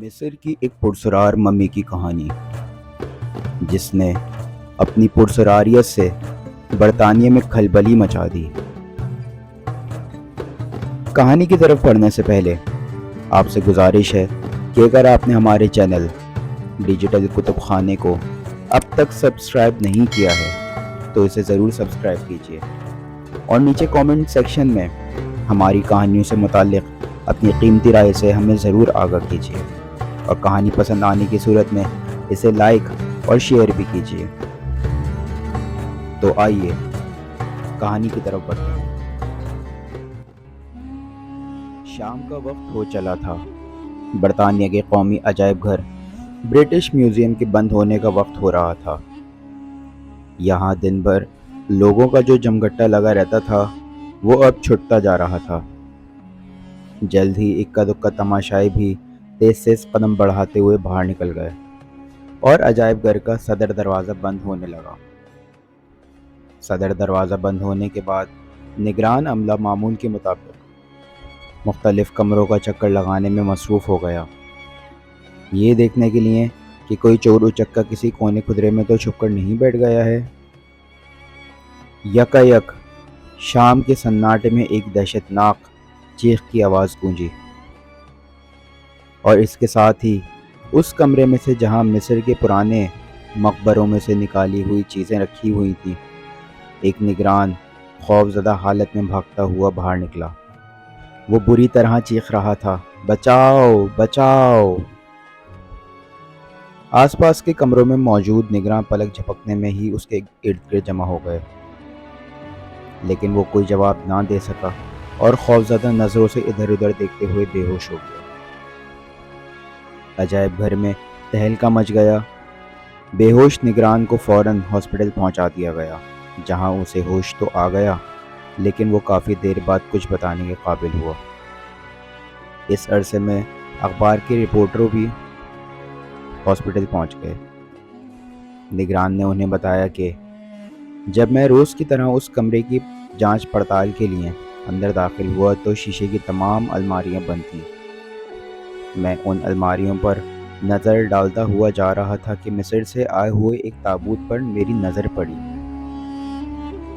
مصر کی ایک پرسرار ممی کی کہانی جس نے اپنی پرسراریت سے برطانیہ میں کھلبلی مچا دی۔ کہانی کی طرف پڑھنے سے پہلے آپ سے گزارش ہے کہ اگر آپ نے ہمارے چینل ڈیجیٹل کتب خانے کو اب تک سبسکرائب نہیں کیا ہے تو اسے ضرور سبسکرائب کیجیے اور نیچے کامنٹ سیکشن میں ہماری کہانیوں سے متعلق اپنی قیمتی رائے سے ہمیں ضرور آگاہ کیجیے اور کہانی پسند آنے کی صورت میں اسے لائک اور شیئر بھی کیجیے۔ تو آئیے کہانی کی طرف بڑھتے ہیں۔ شام کا وقت ہو چلا تھا۔ برطانیہ کے قومی عجائب گھر برٹش میوزیم کے بند ہونے کا وقت ہو رہا تھا۔ یہاں دن بھر لوگوں کا جو جمگٹا لگا رہتا تھا وہ اب چھٹتا جا رہا تھا۔ جلد ہی اکا دکا تماشائی بھی تیز قدم بڑھاتے ہوئے باہر نکل گئے اور عجائب گھر کا صدر دروازہ بند ہونے لگا۔ صدر دروازہ بند ہونے کے بعد نگران عملہ معمول کے مطابق مختلف کمروں کا چکر لگانے میں مصروف ہو گیا، یہ دیکھنے کے لیے کہ کوئی چور اچکا کسی کونے خدرے میں تو چھپ کر نہیں بیٹھ گیا ہے۔ یکا یک شام کے سناٹے میں ایک دہشتناک چیخ کی آواز گونجی اور اس کے ساتھ ہی اس کمرے میں سے جہاں مصر کے پرانے مقبروں میں سے نکالی ہوئی چیزیں رکھی ہوئی تھیں ایک نگران خوف زدہ حالت میں بھاگتا ہوا باہر نکلا۔ وہ بری طرح چیخ رہا تھا، بچاؤ بچاؤ! آس پاس کے کمروں میں موجود نگراں پلک جھپکنے میں ہی اس کے ارد گرد جمع ہو گئے، لیکن وہ کوئی جواب نہ دے سکا اور خوفزدہ نظروں سے ادھر ادھر دیکھتے ہوئے بے ہوش ہو گیا۔ عجائب گھر میں تہلکہ مچ گیا۔ بے ہوش نگران کو فوراً ہاسپٹل پہنچا دیا گیا، جہاں اسے ہوش تو آ گیا لیکن وہ کافی دیر بعد کچھ بتانے کے قابل ہوا۔ اس عرصے میں اخبار کے رپورٹروں بھی ہاسپٹل پہنچ گئے۔ نگران نے انہیں بتایا کہ جب میں روز کی طرح اس کمرے کی جانچ پڑتال کے لیے اندر داخل ہوا تو شیشے کی تمام الماریاں بند تھیں۔ میں ان الماریوں پر نظر ڈالتا ہوا جا رہا تھا کہ مصر سے آئے ہوئے ایک تابوت پر میری نظر پڑی۔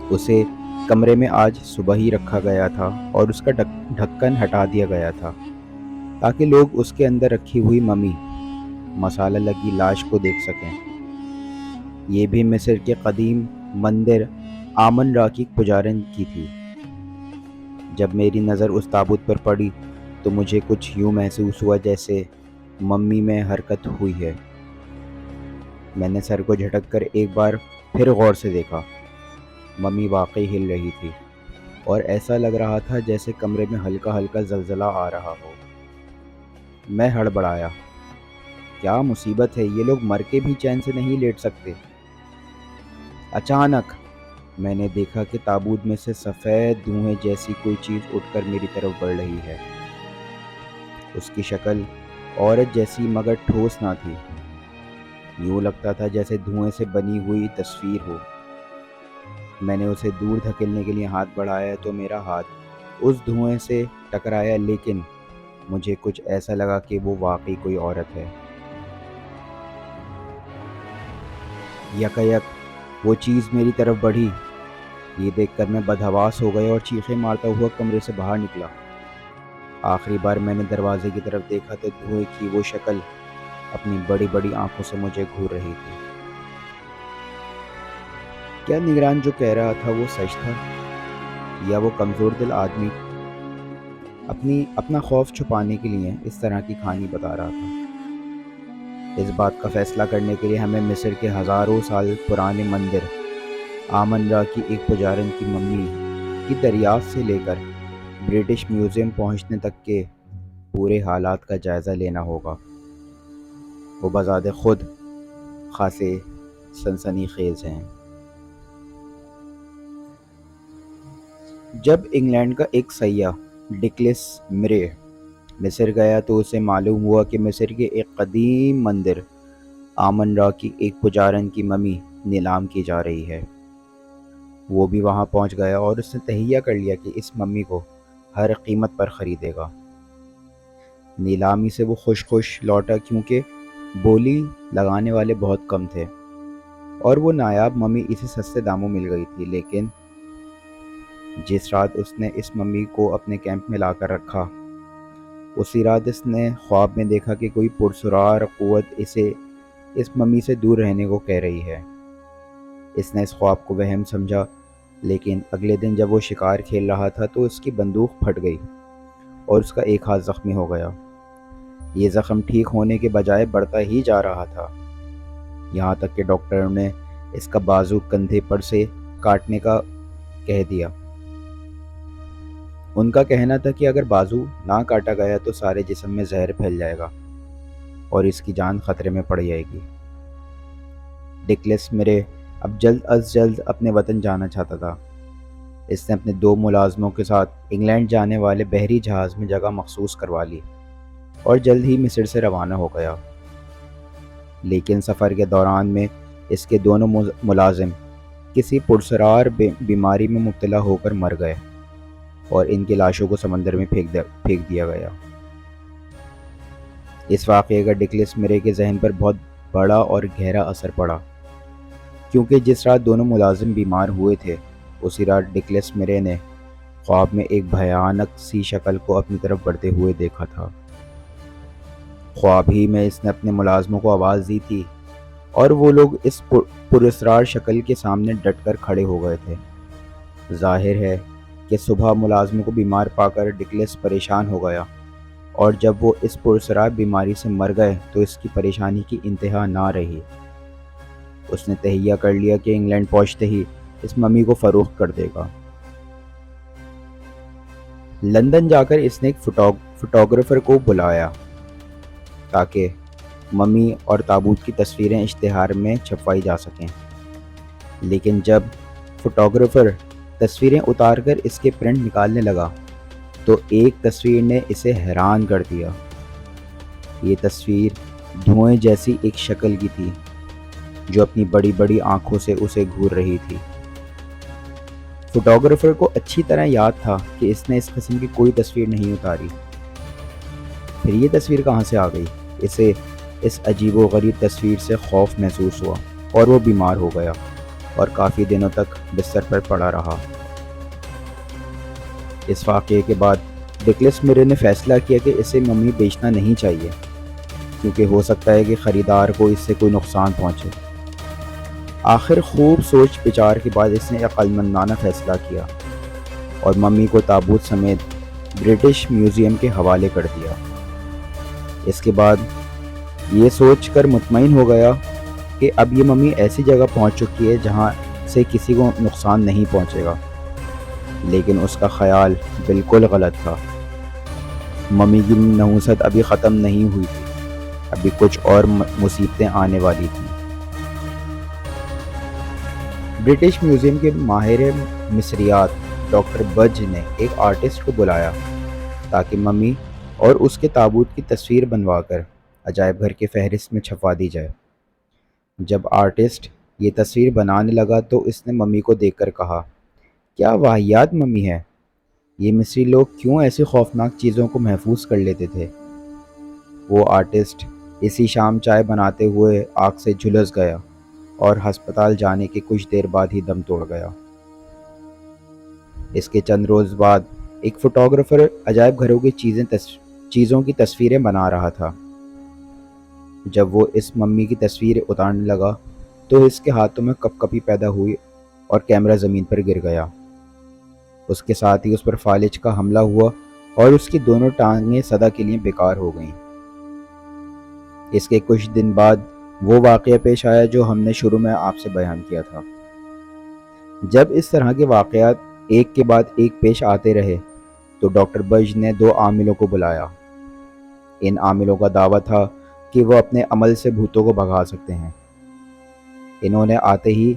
اسے کمرے میں آج صبح ہی رکھا گیا تھا اور اس کا ڈھکن ہٹا دیا گیا تھا تاکہ لوگ اس کے اندر رکھی ہوئی ممی مسالہ لگی لاش کو دیکھ سکیں۔ یہ بھی مصر کے قدیم مندر آمن را کی پجارن کی تھی۔ جب میری نظر اس تابوت پر پڑی تو مجھے کچھ یوں محسوس ہوا جیسے ممی میں حرکت ہوئی ہے۔ میں نے سر کو جھٹک کر ایک بار پھر غور سے دیکھا۔ ممی واقعی ہل رہی تھی اور ایسا لگ رہا تھا جیسے کمرے میں ہلکا ہلکا زلزلہ آ رہا ہو۔ میں ہڑبڑایا، کیا مصیبت ہے، یہ لوگ مر کے بھی چین سے نہیں لیٹ سکتے۔ اچانک میں نے دیکھا کہ تابوت میں سے سفید دھوئیں جیسی کوئی چیز اٹھ کر میری طرف بڑھ رہی ہے۔ اس کی شکل عورت جیسی مگر ٹھوس نہ تھی، یوں لگتا تھا جیسے دھوئیں سے بنی ہوئی تصویر ہو۔ میں نے اسے دور دھکیلنے کے لیے ہاتھ بڑھایا تو میرا ہاتھ اس دھوئیں سے ٹکرایا، لیکن مجھے کچھ ایسا لگا کہ وہ واقعی کوئی عورت ہے۔ یکا یک وہ چیز میری طرف بڑھی۔ یہ دیکھ کر میں بدحواس ہو گیا اور چیخیں مارتا ہوا کمرے سے باہر نکلا۔ آخری بار میں نے دروازے کی طرف دیکھا تو دھوئیں کی وہ شکل اپنی بڑی بڑی آنکھوں سے مجھے گھور رہی تھی۔ کیا نگران جو کہہ رہا تھا وہ سچ تھا، یا وہ کمزور دل آدمی اپنا خوف چھپانے کے لیے اس طرح کی کہانی بتا رہا تھا؟ اس بات کا فیصلہ کرنے کے لیے ہمیں مصر کے ہزاروں سال پرانے مندر آمن را کی ایک پجارن کی ممی کی دریافت سے لے کر برٹش میوزیم پہنچنے تک کے پورے حالات کا جائزہ لینا ہوگا۔ وہ بذات خود خاصے سنسنی خیز ہیں۔ جب انگلینڈ کا ایک سیاح ڈکلس مرے مصر گیا تو اسے معلوم ہوا کہ مصر کے ایک قدیم مندر آمن را کی ایک پجارن کی ممی نیلام کی جا رہی ہے۔ وہ بھی وہاں پہنچ گیا اور اس نے تہیہ کر لیا کہ اس ممی کو ہر قیمت پر خریدے گا۔ نیلامی سے وہ خوش خوش لوٹا کیونکہ بولی لگانے والے بہت کم تھے اور وہ نایاب ممی اسے سستے داموں مل گئی تھی۔ لیکن جس رات اس نے اس ممی کو اپنے کیمپ میں لا کر رکھا، اسی رات اس نے خواب میں دیکھا کہ کوئی پرسرار قوت اسے اس ممی سے دور رہنے کو کہہ رہی ہے۔ اس نے اس خواب کو وہم سمجھا، لیکن اگلے دن جب وہ شکار کھیل رہا تھا تو اس کی بندوق پھٹ گئی اور اس کا ایک ہاتھ زخمی ہو گیا۔ یہ زخم ٹھیک ہونے کے بجائے بڑھتا ہی جا رہا تھا، یہاں تک کہ ڈاکٹروں نے اس کا بازو کندھے پر سے کاٹنے کا کہہ دیا۔ ان کا کہنا تھا کہ اگر بازو نہ کاٹا گیا تو سارے جسم میں زہر پھیل جائے گا اور اس کی جان خطرے میں پڑ جائے گی۔ ڈکلس میرے اب جلد از جلد اپنے وطن جانا چاہتا تھا۔ اس نے اپنے 2 ملازموں کے ساتھ انگلینڈ جانے والے بحری جہاز میں جگہ مخصوص کروا لی اور جلد ہی مصر سے روانہ ہو گیا۔ لیکن سفر کے دوران میں اس کے دونوں ملازم کسی پرسرار بیماری میں مبتلا ہو کر مر گئے اور ان کی لاشوں کو سمندر میں پھینک دیا گیا۔ اس واقعے کا ڈکلس میرے کے ذہن پر بہت بڑا اور گہرا اثر پڑا، کیونکہ جس رات دونوں ملازم بیمار ہوئے تھے اسی رات ڈکلس میرے نے خواب میں ایک بھیانک سی شکل کو اپنی طرف بڑھتے ہوئے دیکھا تھا۔ خواب ہی میں اس نے اپنے ملازموں کو آواز دی تھی اور وہ لوگ اس پراسرار شکل کے سامنے ڈٹ کر کھڑے ہو گئے تھے۔ ظاہر ہے کہ صبح ملازموں کو بیمار پا کر ڈکلس پریشان ہو گیا، اور جب وہ اس پراسرار بیماری سے مر گئے تو اس کی پریشانی کی انتہا نہ رہی۔ اس نے تہیہ کر لیا کہ انگلینڈ پہنچتے ہی اس ممی کو فروخت کر دے گا۔ لندن جا کر اس نے ایک فوٹوگرافر کو بلایا تاکہ ممی اور تابوت کی تصویریں اشتہار میں چھپوائی جا سکیں۔ لیکن جب فوٹوگرافر تصویریں اتار کر اس کے پرنٹ نکالنے لگا تو ایک تصویر نے اسے حیران کر دیا۔ یہ تصویر دھوئیں جیسی ایک شکل کی تھی جو اپنی بڑی بڑی آنکھوں سے اسے گھور رہی تھی۔ فوٹوگرافر کو اچھی طرح یاد تھا کہ اس نے اس قسم کی کوئی تصویر نہیں اتاری۔ پھر یہ تصویر کہاں سے آ گئی؟ اسے اس عجیب و غریب تصویر سے خوف محسوس ہوا اور وہ بیمار ہو گیا اور کافی دنوں تک بستر پر پڑا رہا۔ اس واقعے کے بعد ڈکلس میرے نے فیصلہ کیا کہ اسے ممی بیچنا نہیں چاہیے، کیونکہ ہو سکتا ہے کہ خریدار کو اس سے کوئی نقصان پہنچے۔ آخر خوب سوچ بچار کے بعد اس نے عقل مندانہ فیصلہ کیا اور ممی کو تابوت سمیت برٹش میوزیم کے حوالے کر دیا۔ اس کے بعد یہ سوچ کر مطمئن ہو گیا کہ اب یہ ممی ایسی جگہ پہنچ چکی ہے جہاں سے کسی کو نقصان نہیں پہنچے گا۔ لیکن اس کا خیال بالکل غلط تھا۔ ممی کی نحوست ابھی ختم نہیں ہوئی تھی، ابھی کچھ اور مصیبتیں آنے والی تھیں۔ برٹش میوزیم کے ماہر مصریات ڈاکٹر بج نے ایک آرٹسٹ کو بلایا تاکہ ممی اور اس کے تابوت کی تصویر بنوا کر عجائب گھر کے فہرست میں چھپوا دی جائے۔ جب آرٹسٹ یہ تصویر بنانے لگا تو اس نے ممی کو دیکھ کر کہا، کیا واہیات ممی ہے! یہ مصری لوگ کیوں ایسی خوفناک چیزوں کو محفوظ کر لیتے تھے؟ وہ آرٹسٹ اسی شام چائے بناتے ہوئے آگ سے جھلس گیا اور ہسپتال جانے کے کچھ دیر بعد ہی دم توڑ گیا۔ اس کے چند روز بعد ایک فوٹوگرافر عجائب گھروں کی چیزوں کی تصویریں بنا رہا تھا۔ جب وہ اس ممی کی تصویر اتارنے لگا تو اس کے ہاتھوں میں کپکپی پیدا ہوئی اور کیمرہ زمین پر گر گیا۔ اس کے ساتھ ہی اس پر فالج کا حملہ ہوا اور اس کی دونوں ٹانگیں سدا کے لیے بیکار ہو گئیں۔ اس کے کچھ دن بعد وہ واقعہ پیش آیا جو ہم نے شروع میں آپ سے بیان کیا تھا۔ جب اس طرح کے واقعات ایک کے بعد ایک پیش آتے رہے تو ڈاکٹر بج نے 2 عاملوں کو بلایا۔ ان عاملوں کا دعویٰ تھا کہ وہ اپنے عمل سے بھوتوں کو بھگا سکتے ہیں۔ انہوں نے آتے ہی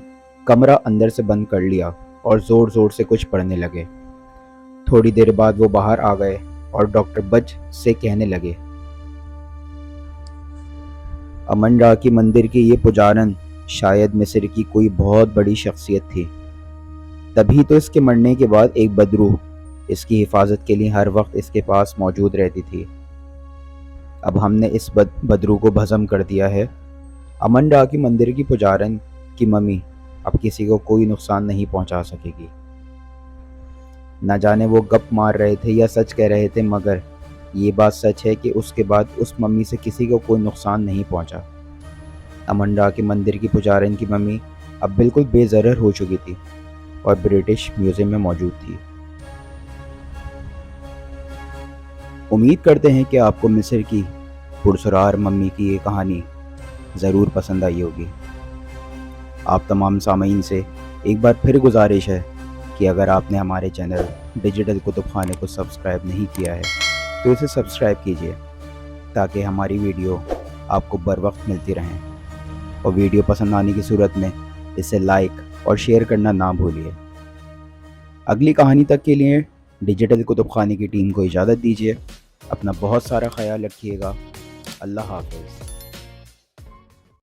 کمرہ اندر سے بند کر لیا اور زور زور سے کچھ پڑھنے لگے۔ تھوڑی دیر بعد وہ باہر آ گئے اور ڈاکٹر بج سے کہنے لگے، امن را کی مندر کی یہ پجارن شاید مصر کی کوئی بہت بڑی شخصیت تھی، تبھی تو اس کے مرنے کے بعد ایک بدروح اس کی حفاظت کے لیے ہر وقت اس کے پاس موجود رہتی تھی۔ اب ہم نے اس بدرو کو بھسم کر دیا ہے۔ امن ڈا کی مندر کی پجارن کی ممی اب کسی کو کوئی نقصان نہیں پہنچا سکے گی۔ نہ جانے وہ گپ مار رہے تھے یا سچ کہہ رہے تھے، مگر یہ بات سچ ہے کہ اس کے بعد اس ممی سے کسی کو کوئی نقصان نہیں پہنچا۔ امن ڈا کے مندر کی پجارن کی ممی اب بالکل بے ضرر ہو چکی تھی اور برٹش میوزیم میں موجود تھی۔ امید کرتے ہیں کہ آپ کو مصر کی پرسرار ممی کی یہ کہانی ضرور پسند آئی ہوگی۔ آپ تمام سامعین سے ایک بار پھر گزارش ہے کہ اگر آپ نے ہمارے چینل ڈیجیٹل کتب خانے کو سبسکرائب نہیں کیا ہے تو اسے سبسکرائب کیجیے تاکہ ہماری ویڈیو آپ کو بر وقت ملتی رہیں، اور ویڈیو پسند آنے کی صورت میں اسے لائک اور شیئر کرنا نہ بھولیے۔ اگلی کہانی تک کے لیے ڈیجیٹل کتب خانے کی ٹیم کو اجازت دیجیے۔ اپنا بہت سارا خیال رکھیے گا۔ اللہ حافظ۔